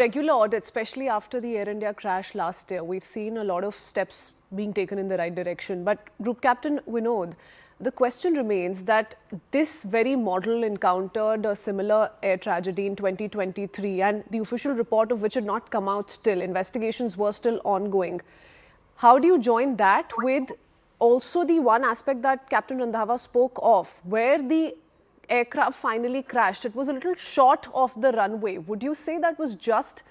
regular audit, especially after the Air India crash last year, we've seen a lot of steps being taken in the right direction. But Group Captain Vinod, the question remains that this very model encountered a similar air tragedy in 2023, and the official report of which had not come out still. Investigations were still ongoing. How do you join that with also the one aspect that Captain Randhawa spoke of, where the aircraft finally crashed? It was a little short of the runway. Would you say that was just,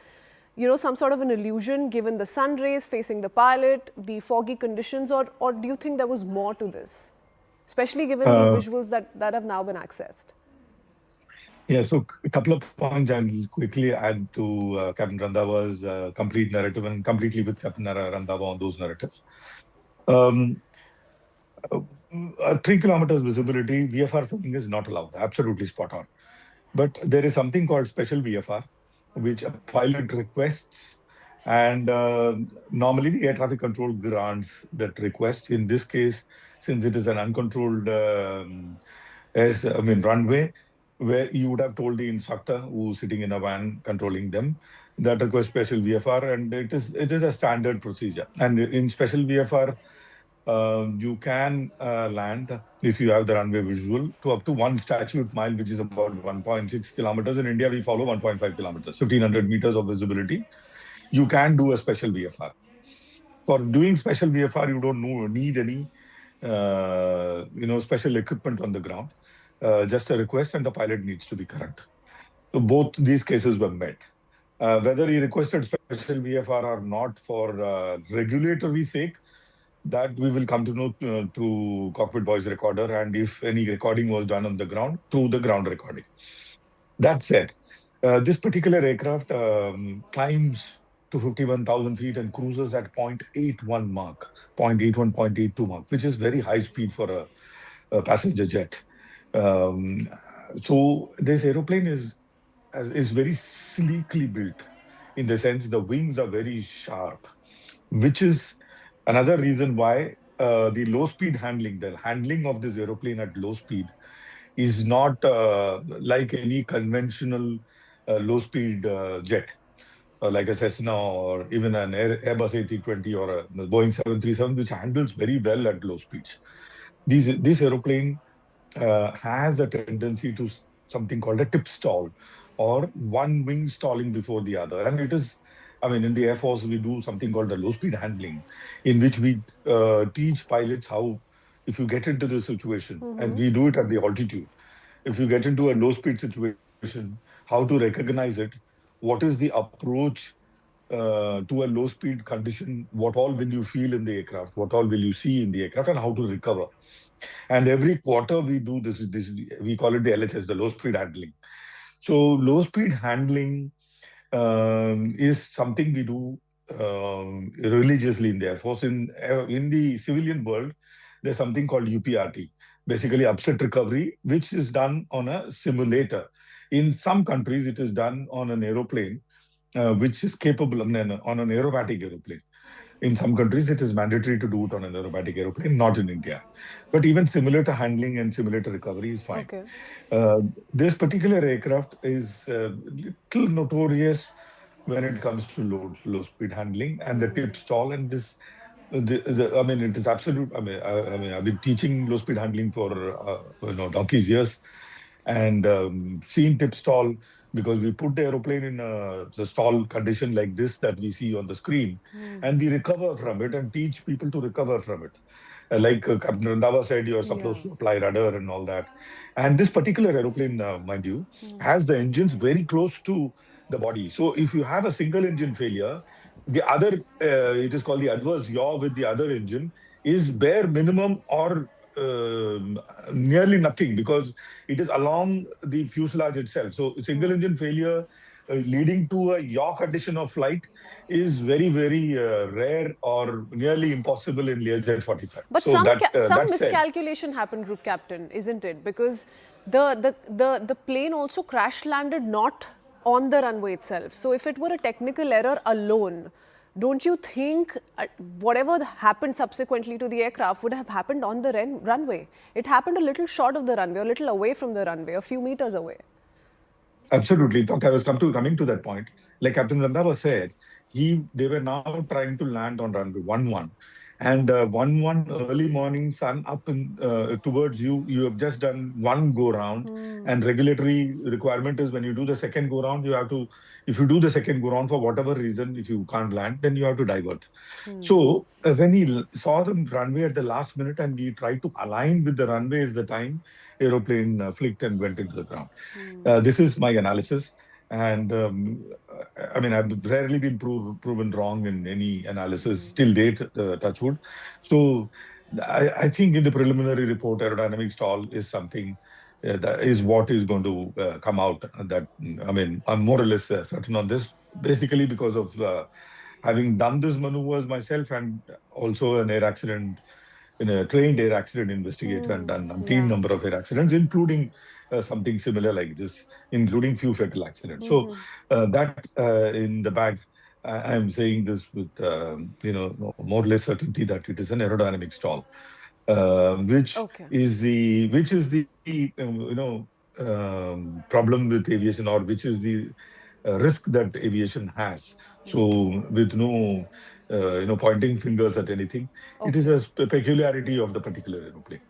some sort of an illusion given the sun rays facing the pilot, the foggy conditions, or do you think there was more to this, especially given the visuals that have now been accessed? Yeah, so a couple of points I'll quickly add to Captain Randhawa's complete narrative, and completely with Captain Randhawa on those narratives. 3 kilometers visibility, VFR flying is not allowed, absolutely spot on. But there is something called special VFR, which a pilot requests, and normally the air traffic control grants that request. In this case, since it is an uncontrolled runway, where you would have told the instructor who's sitting in a van controlling them that request special VFR, and it is a standard procedure. And in special VFR, you can land, if you have the runway visual, to up to 1 statute mile, which is about 1.6 kilometers. In India, we follow 1.5 kilometers, 1,500 meters of visibility. You can do a special VFR. For doing special VFR, you don't need any special equipment on the ground. Just a request, and the pilot needs to be current. So both these cases were met. Whether he requested special VFR or not for regulatory sake, that we will come to know through cockpit voice recorder, and if any recording was done on the ground, through the ground recording. That said, this particular aircraft climbs to 51,000 feet and cruises at 0.81 mark, 0.81, 0.82 mark, which is very high speed for a passenger jet. So this aeroplane is very sleekly built, in the sense the wings are very sharp, which is another reason why the low-speed handling, the handling of this aeroplane at low speed, is not like any conventional low-speed jet, like a Cessna or even an Airbus A320 or a Boeing 737, which handles very well at low speeds. This aeroplane has a tendency to something called a tip stall, or one wing stalling before the other. And it is, in the Air Force, we do something called the low-speed handling, in which we teach pilots how, if you get into this situation, and we do it at the altitude, if you get into a low-speed situation, how to recognize it, what is the approach to a low-speed condition, what all will you feel in the aircraft, what all will you see in the aircraft, and how to recover. And every quarter we do this, we call it the LHS, the low-speed handling. So low-speed handling is something we do religiously in the Air Force. In the civilian world, there's something called UPRT, basically upset recovery, which is done on a simulator. In some countries, it is done on an aeroplane, which is capable on an aerobatic aeroplane. In some countries, it is mandatory to do it on an aerobatic aeroplane, not in India. But even simulator handling and simulator recovery is fine. Okay. This particular aircraft is a little notorious when it comes to low-speed handling and the tip stall. And this, it is absolute. I've been teaching low-speed handling for donkey's years, and seen tip stall, because we put the aeroplane in the stall condition like this that we see on the screen, and we recover from it and teach people to recover from it. Like Captain Randhawa said, you're supposed to apply rudder and all that. And this particular aeroplane, mind you, has the engines very close to the body. So if you have a single engine failure, the other, it is called the adverse yaw with the other engine, is bare minimum or nearly nothing, because it is along the fuselage itself. So single engine failure leading to a yaw condition of flight is very, very rare or nearly impossible in Learjet 45. But so some miscalculation happened, Group Captain, isn't it? Because the plane also crash landed not on the runway itself. So if it were a technical error alone, don't you think whatever happened subsequently to the aircraft would have happened on the runway? It happened a little short of the runway, a little away from the runway, a few meters away. Absolutely. In fact, I was coming to that point. Like Captain Randhawa said, they were now trying to land on runway 11, and 11 early morning, sun up towards you. You have just done one go round, and regulatory requirement is when you do the second go round, you have to. If you do the second go round for whatever reason, if you can't land, then you have to divert. So when he saw the runway at the last minute and he tried to align with the runway, is the time aeroplane flicked and went into the ground. This is my analysis. And I mean, I've rarely been proven wrong in any analysis till date, touch wood. So I think in the preliminary report, aerodynamic stall is something that is what is going to come out. That I mean, I'm more or less certain on this, basically because of having done these maneuvers myself and also an air accident in a trained air accident investigator and done umpteen Yeah. number of air accidents, including something similar like this, including few fatal accidents. So that in the bag, I'm saying this with more or less certainty that it is an aerodynamic stall, Okay. which is the problem with aviation, or which is the risk that aviation has. So with no pointing fingers at anything, it is Okay. a peculiarity of the particular aeroplane.